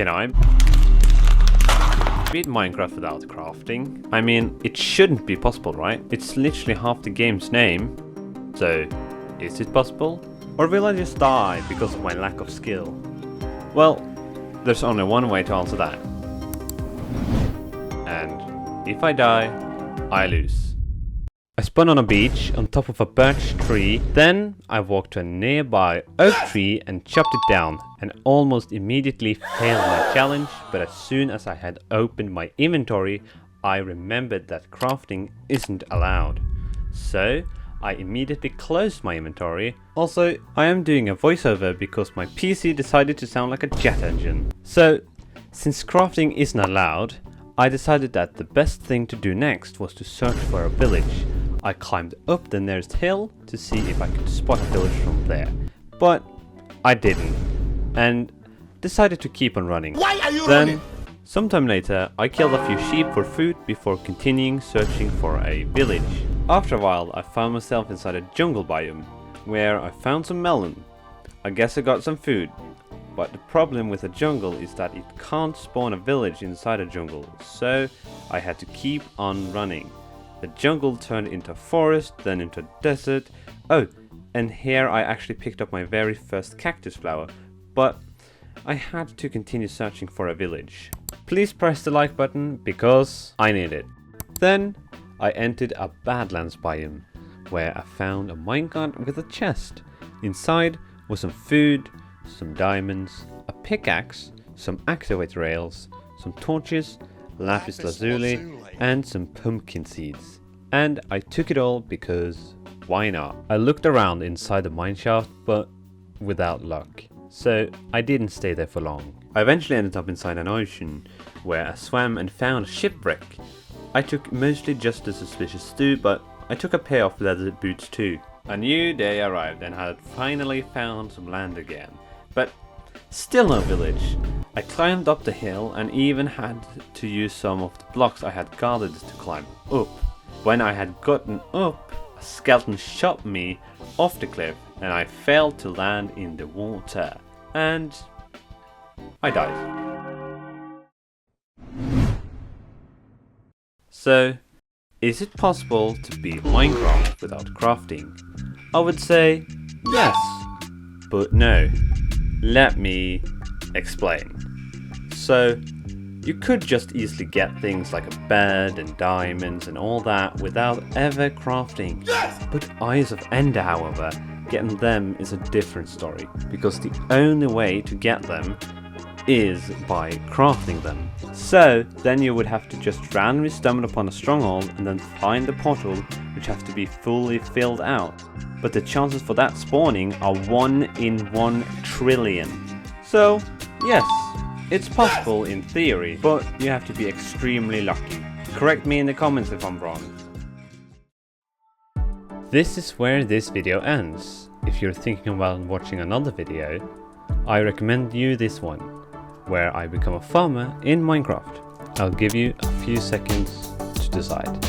Can I beat Minecraft without crafting? I mean, it shouldn't be possible, right? It's literally half the game's name. So, is it possible? Or will I just die because of my lack of skill? Well, there's only one way to answer that. And if I die, I lose. I spawned on a beach on top of a birch tree, then I walked to a nearby oak tree and chopped it down, and almost immediately failed my challenge, but as soon as I had opened my inventory, I remembered that crafting isn't allowed. So, I immediately closed my inventory. Also, I am doing a voiceover because my PC decided to sound like a jet engine. So, since crafting isn't allowed, I decided that the best thing to do next was to search for a village. I climbed up the nearest hill to see if I could spot a village from there, but I didn't, and decided to keep on running. Why are you running? Sometime later, I killed a few sheep for food before continuing searching for a village. After a while, I found myself inside a jungle biome, where I found some melon. I guess I got some food, but the problem with a jungle is that it can't spawn a village inside a jungle, so I had to keep on running. The jungle turned into a forest, then into a desert. Oh, and here I actually picked up my very first cactus flower, but I had to continue searching for a village. Please press the like button because I need it. Then I entered a Badlands biome, where I found a minecart with a chest. Inside was some food, some diamonds, a pickaxe, some activate rails, some torches, lapis lazuli, and some pumpkin seeds. And I took it all because why not? I looked around inside the mineshaft, but without luck. So I didn't stay there for long. I eventually ended up inside an ocean, where I swam and found a shipwreck. I took mostly just the suspicious stew, but I took a pair of leather boots too. A new day arrived and I had finally found some land again. But still no village. I climbed up the hill and even had to use some of the blocks I had gathered to climb up. When I had gotten up, a skeleton shot me off the cliff and I failed to land in the water. And I died. So, is it possible to beat Minecraft without crafting? I would say yes, but no. Let me explain. So, you could just easily get things like a bed and diamonds and all that without ever crafting. Yes! But Eyes of Ender, however, getting them is a different story, because the only way to get them is by crafting them. So, then you would have to just randomly stumble upon a stronghold and then find the portal, which has to be fully filled out. But the chances for that spawning are 1 in 1 trillion. So, yes, it's possible in theory, but you have to be extremely lucky. Correct me in the comments if I'm wrong. This is where this video ends. If you're thinking about watching another video, I recommend you this one, where I become a farmer in Minecraft. I'll give you a few seconds to decide.